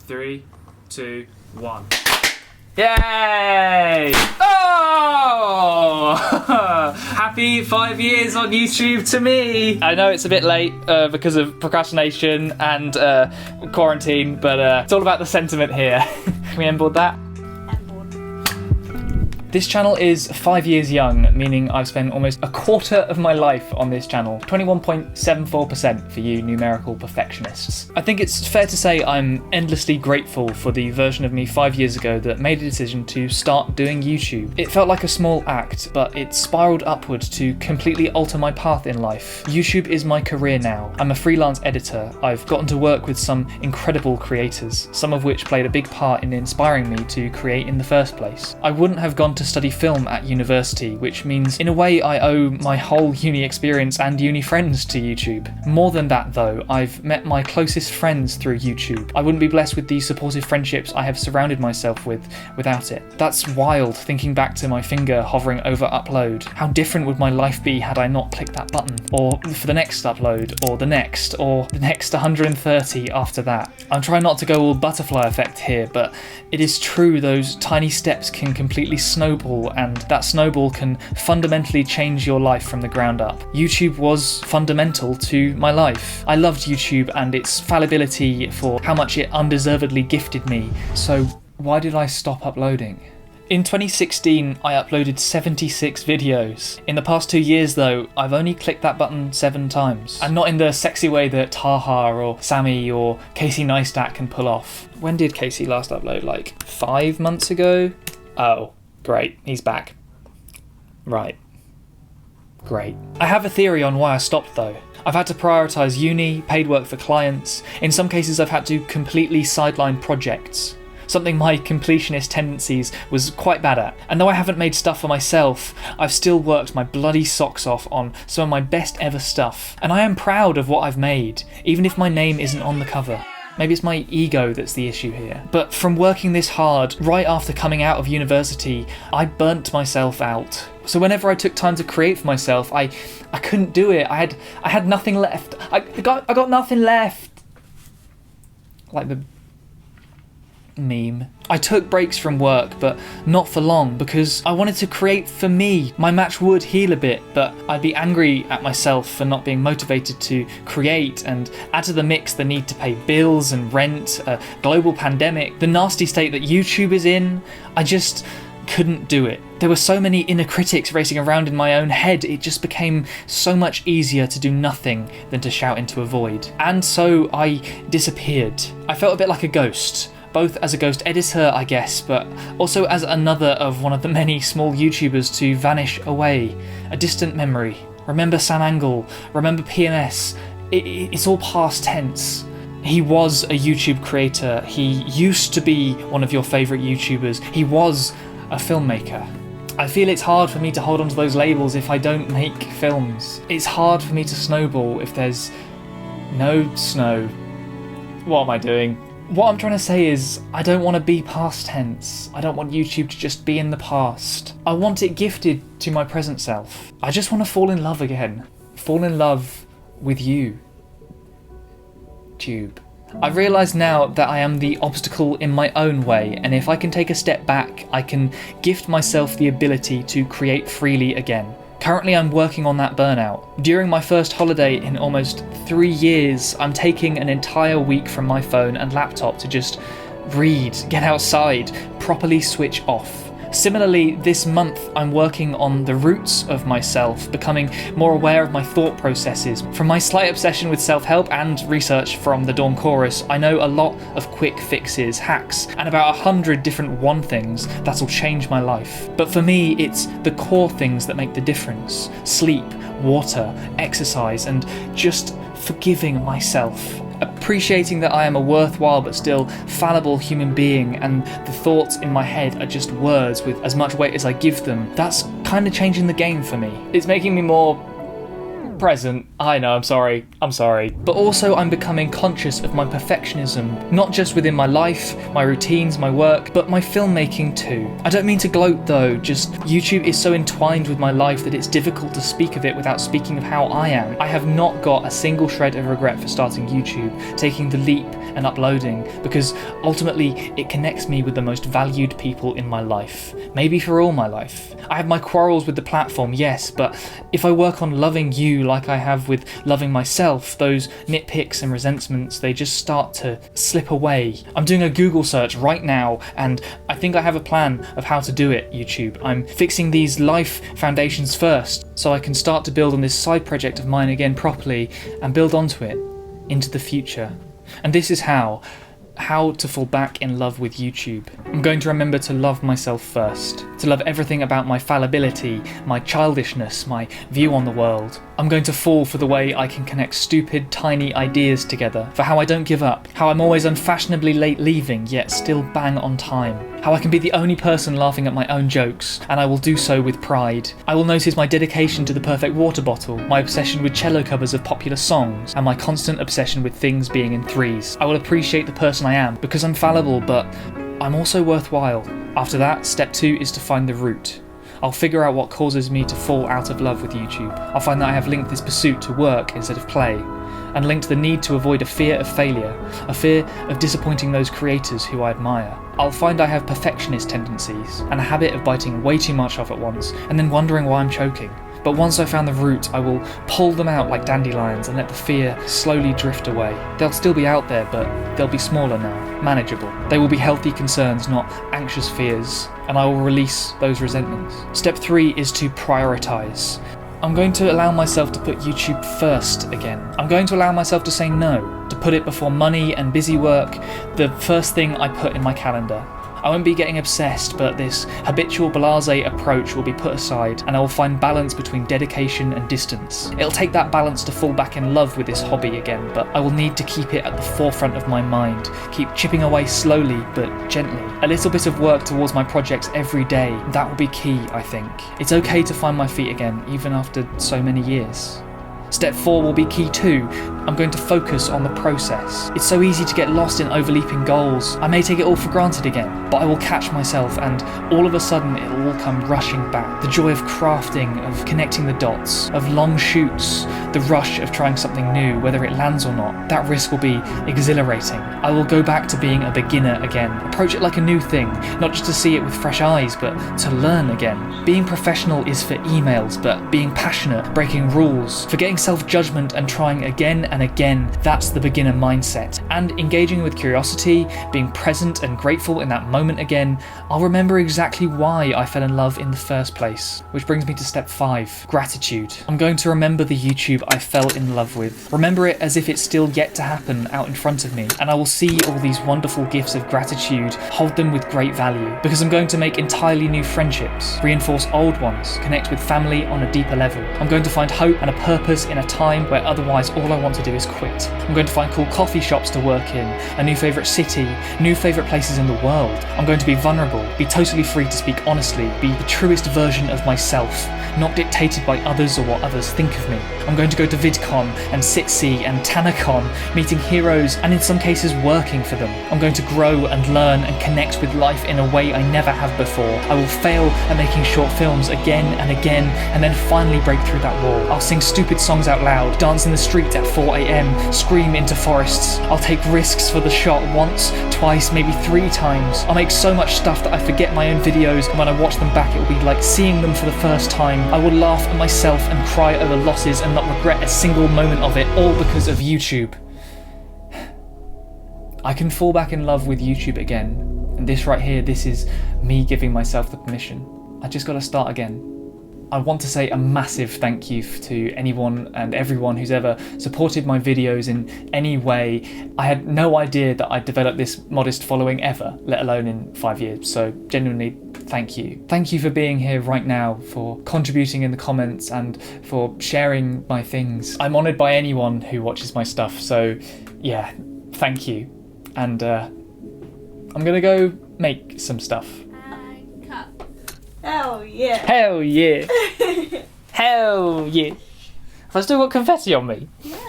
3, 2, 1. Yay! Oh! Happy 5 years on YouTube to me! I know it's a bit late because of procrastination and quarantine, but it's all about the sentiment here. Can we onboard that? This channel is 5 years young, meaning I've spent almost a quarter of my life on this channel. 21.74% for you numerical perfectionists. I think it's fair to say I'm endlessly grateful for the version of me 5 years ago that made a decision to start doing YouTube. It felt like a small act, but it spiraled upward to completely alter my path in life. YouTube is my career now. I'm a freelance editor. I've gotten to work with some incredible creators, some of which played a big part in inspiring me to create in the first place. I wouldn't have gone to study film at university, which means in a way I owe my whole uni experience and uni friends to YouTube. More than that though, I've met my closest friends through YouTube. I wouldn't be blessed with the supportive friendships I have surrounded myself with without it. That's wild, thinking back to my finger hovering over upload. How different would my life be had I not clicked that button? Or for the next upload, or the next 130 after that. I'm trying not to go all butterfly effect here, but it is true those tiny steps can completely snowball, and that snowball can fundamentally change your life from the ground up. YouTube was fundamental to my life. I loved YouTube and its fallibility for how much it undeservedly gifted me, so why did I stop uploading? In 2016, I uploaded 76 videos. In the past 2 years though, I've only clicked that button 7 times. And not in the sexy way that Taha or Sammy or Casey Neistat can pull off. When did Casey last upload? Like 5 months ago? Oh, great, he's back. Right. Great. I have a theory on why I stopped though. I've had to prioritise uni, paid work for clients. In some cases I've had to completely sideline projects. Something my completionist tendencies was quite bad at. And though I haven't made stuff for myself, I've still worked my bloody socks off on some of my best ever stuff. And I am proud of what I've made, even if my name isn't on the cover. Maybe it's my ego that's the issue here. But from working this hard, right after coming out of university, I burnt myself out. So whenever I took time to create for myself, I couldn't do it. I had nothing left. I got nothing left. Like the meme. I took breaks from work, but not for long, because I wanted to create for me. My match would heal a bit, but I'd be angry at myself for not being motivated to create, and add to the mix the need to pay bills and rent, a global pandemic, the nasty state that YouTube is in. I just couldn't do it. There were so many inner critics racing around in my own head, it just became so much easier to do nothing than to shout into a void. And so I disappeared. I felt a bit like a ghost. Both as a ghost editor, I guess, but also as another of one of the many small YouTubers to vanish away. A distant memory. Remember Sam Angle, remember PMS. It's all past tense. He was a YouTube creator. He used to be one of your favourite YouTubers. He was a filmmaker. I feel it's hard for me to hold on to those labels if I don't make films. It's hard for me to snowball if there's no snow. What am I doing? What I'm trying to say is, I don't want to be past tense. I don't want YouTube to just be in the past. I want it gifted to my present self. I just want to fall in love again. Fall in love with you. Tube. I realise now that I am the obstacle in my own way, and if I can take a step back, I can gift myself the ability to create freely again. Currently I'm working on that burnout. During my first holiday in almost 3 years, I'm taking an entire week from my phone and laptop to just read, get outside, properly switch off. Similarly, this month I'm working on the roots of myself, becoming more aware of my thought processes. From my slight obsession with self-help and research from the Dawn Chorus, I know a lot of quick fixes, hacks, and about 100 different one things that'll change my life. But for me, it's the core things that make the difference. Sleep, water, exercise, and just forgiving myself. Appreciating that I am a worthwhile but still fallible human being, and the thoughts in my head are just words with as much weight as I give them. That's kind of changing the game for me. It's making me more present. I know, I'm sorry. But also I'm becoming conscious of my perfectionism, not just within my life, my routines, my work, but my filmmaking too. I don't mean to gloat though, just YouTube is so entwined with my life that it's difficult to speak of it without speaking of how I am. I have not got a single shred of regret for starting YouTube, taking the leap and uploading, because ultimately it connects me with the most valued people in my life. Maybe for all my life. I have my quarrels with the platform, yes, but if I work on loving you like I have with loving myself, those nitpicks and resentments, they just start to slip away. I'm doing a Google search right now, and I think I have a plan of how to do it, YouTube. I'm fixing these life foundations first, so I can start to build on this side project of mine again properly, and build onto it, into the future. And this is how to fall back in love with YouTube. I'm going to remember to love myself first, to love everything about my fallibility, my childishness, my view on the world. I'm going to fall for the way I can connect stupid, tiny ideas together, for how I don't give up, how I'm always unfashionably late leaving, yet still bang on time, how I can be the only person laughing at my own jokes, and I will do so with pride. I will notice my dedication to the perfect water bottle, my obsession with cello covers of popular songs, and my constant obsession with things being in threes. I will appreciate the person I am, because I'm fallible, but I'm also worthwhile. After that, step 2 is to find the root. I'll figure out what causes me to fall out of love with YouTube. I'll find that I have linked this pursuit to work instead of play, and linked the need to avoid a fear of failure, a fear of disappointing those creators who I admire. I'll find I have perfectionist tendencies, and a habit of biting way too much off at once, and then wondering why I'm choking. But once I've found the root, I will pull them out like dandelions and let the fear slowly drift away. They'll still be out there, but they'll be smaller now, manageable. They will be healthy concerns, not anxious fears, and I will release those resentments. Step 3 is to prioritise. I'm going to allow myself to put YouTube first again. I'm going to allow myself to say no, to put it before money and busy work, the first thing I put in my calendar. I won't be getting obsessed, but this habitual blasé approach will be put aside, and I will find balance between dedication and distance. It'll take that balance to fall back in love with this hobby again, but I will need to keep it at the forefront of my mind, keep chipping away slowly but gently. A little bit of work towards my projects every day, that will be key, I think. It's okay to find my feet again, even after so many years. Step 4 will be key too. I'm going to focus on the process. It's so easy to get lost in overleaping goals. I may take it all for granted again, but I will catch myself, and all of a sudden it'll all come rushing back. The joy of crafting, of connecting the dots, of long shoots, the rush of trying something new, whether it lands or not. That risk will be exhilarating. I will go back to being a beginner again. Approach it like a new thing, not just to see it with fresh eyes, but to learn again. Being professional is for emails, but being passionate, breaking rules, forgetting self-judgment and trying again and again, that's the beginner mindset. And engaging with curiosity, being present and grateful in that moment again, I'll remember exactly why I fell in love in the first place. Which brings me to step 5, gratitude. I'm going to remember the YouTube I fell in love with. Remember it as if it's still yet to happen out in front of me, and I will see all these wonderful gifts of gratitude, hold them with great value, because I'm going to make entirely new friendships, reinforce old ones, connect with family on a deeper level. I'm going to find hope and a purpose in a time where otherwise all I want to do is quit. I'm going to find cool coffee shops to work in, a new favourite city, new favourite places in the world. I'm going to be vulnerable, be totally free to speak honestly, be the truest version of myself, not dictated by others or what others think of me. I'm going to go to VidCon and SitSee and TanaCon, meeting heroes and in some cases working for them. I'm going to grow and learn and connect with life in a way I never have before. I will fail at making short films again and again, and then finally break through that wall. I'll sing stupid songs out loud, dance in the street at 4 AM, scream into forests. I'll take risks for the shot once, twice, maybe 3 times. I'll make so much stuff that I forget my own videos, and when I watch them back it will be like seeing them for the first time. I will laugh at myself and cry over losses and not regret a single moment of it, all because of YouTube. I can fall back in love with YouTube again, and this right here, this is me giving myself the permission. I just gotta start again. I want to say a massive thank you to anyone and everyone who's ever supported my videos in any way. I had no idea that I'd develop this modest following ever, let alone in 5 years, so genuinely thank you. Thank you for being here right now, for contributing in the comments and for sharing my things. I'm honoured by anyone who watches my stuff, so yeah, thank you. And I'm gonna go make some stuff. Hell yeah. Hell yeah. Hell yeah. Have I still got confetti on me? Yeah.